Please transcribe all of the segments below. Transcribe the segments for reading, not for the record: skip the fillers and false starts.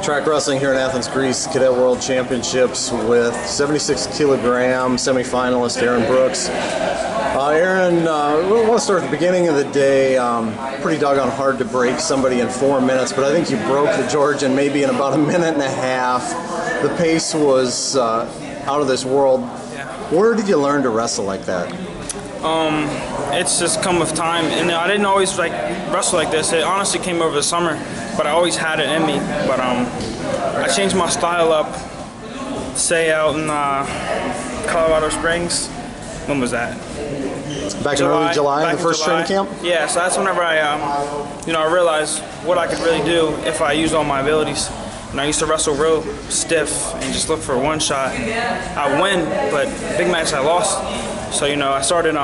Track wrestling here in Athens, Greece, Cadet World Championships with 76 kilogram semifinalist Aaron Brooks. Aaron, we want to start at the beginning of the day. Pretty doggone hard to break somebody in 4 minutes, but I think you broke the Georgian maybe in about a minute and a half. The pace was out of this world. Yeah. Where did you learn to wrestle like that? It's just come with time, and I didn't always wrestle like this. It honestly came over the summer, but I always had it in me. But I changed my style up, say out in Colorado Springs. When was that? Back in early July, the first training camp? Yeah, so that's whenever I realized what I could really do if I used all my abilities. And I used to wrestle real stiff and just look for one shot. I win, but big match I lost. So, I started,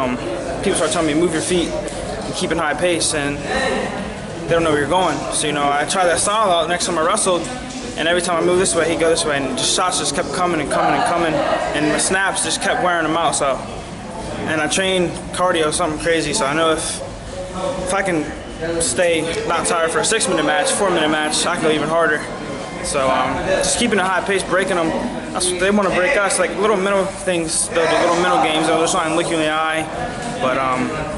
people started telling me, move your feet and keep in high pace, and they don't know where you're going. So, I tried that style out next time I wrestled, and every time I moved this way, he'd go this way, and just shots just kept coming and coming and coming, and the snaps just kept wearing them out. So, and I trained cardio, something crazy, so I know if I can stay not tired for a 6-minute match, 4-minute match, I can go even harder. So just keeping a high pace, breaking them. That's what they want to break us, like little mental things, the little mental games. They're trying to look you in the eye. But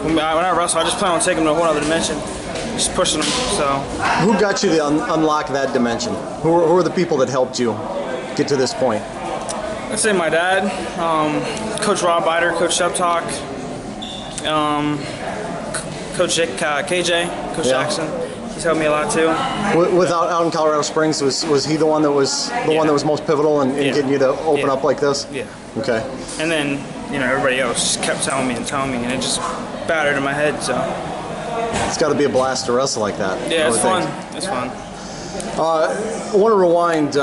when I wrestle, I just plan on taking them to a whole other dimension, just pushing them. So. Who got you to unlock that dimension? Who are the people that helped you get to this point? I'd say my dad, Coach Rob Bider, Coach Shep Talk, Coach KJ, Coach Jackson. He's helped me a lot too. Out in Colorado Springs, was he the one that was one that was most pivotal in getting you to open up like this? Yeah. Okay. And then everybody else just kept telling me, and it just battered in my head. So. It's got to be a blast to wrestle like that. Yeah, it's fun. It's fun. I want to rewind.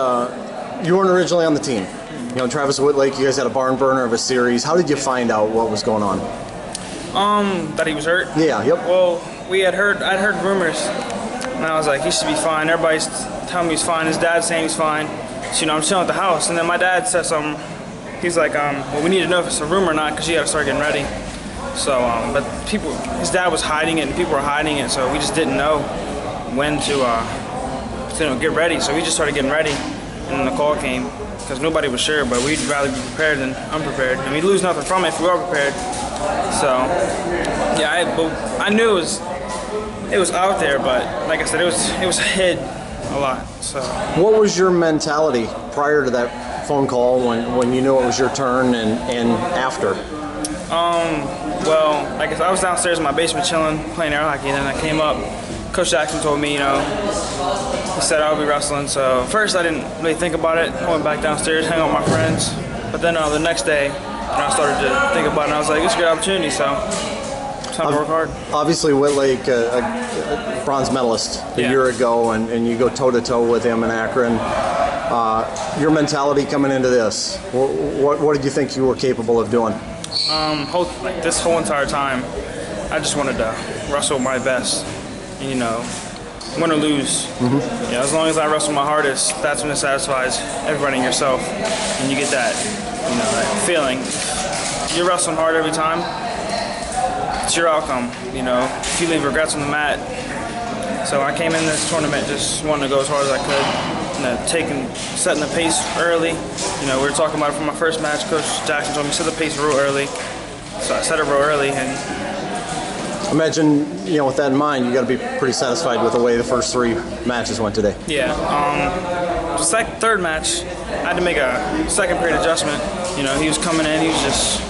You weren't originally on the team. Travis Whitlake, you guys had a barn burner of a series. How did you find out what was going on? That he was hurt? Yeah, yep. Well, I'd heard rumors, and I was like, he should be fine. Everybody's telling me he's fine. His dad's saying he's fine. So, I'm chilling at the house, and then my dad said something. He's like, well, we need to know if it's a rumor or not, because you got to start getting ready. So, but his dad was hiding it, and people were hiding it, so we just didn't know when to get ready. So we just started getting ready, and then the call came, because nobody was sure, but we'd rather be prepared than unprepared. And we'd lose nothing from it if we were prepared. So, yeah, I knew it was out there, but like I said, it was hid a lot. So, what was your mentality prior to that phone call when you knew it was your turn and after? Well, like I was downstairs in my basement chilling, playing air hockey, and then I came up. Coach Jackson told me, he said I would be wrestling. So first I didn't really think about it. I went back downstairs, hang out with my friends. But then the next day, I started to think about it, and I was like, it's a good opportunity, so it's time to work hard. Obviously, Whitlake, a bronze medalist a year ago, and you go toe-to-toe with him in Akron. Your mentality coming into this, what did you think you were capable of doing? This whole entire time, I just wanted to wrestle my best, and win or lose. Mm-hmm. As long as I wrestle my hardest, that's when it satisfies everybody and yourself, and you get that, that feeling. You're wrestling hard every time. It's your outcome. If you leave regrets on the mat. So I came in this tournament just wanting to go as hard as I could. Setting the pace early. We were talking about it from my first match. Coach Jackson told me set the pace real early. So I set it real early, and imagine, with that in mind, you got to be pretty satisfied with the way the first 3 matches went today. Yeah. The third match, I had to make a second period adjustment. He was coming in, he was just,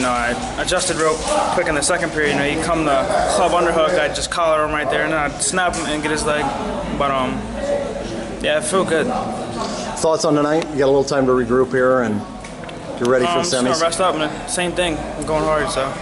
I adjusted real quick in the second period. He'd come the club underhook, I'd just collar him right there, and I'd snap him and get his leg. But yeah, it felt good. Thoughts on tonight? You got a little time to regroup here, and you're ready for the semis. I'm just gonna rest up, and the same thing. I'm going hard, so.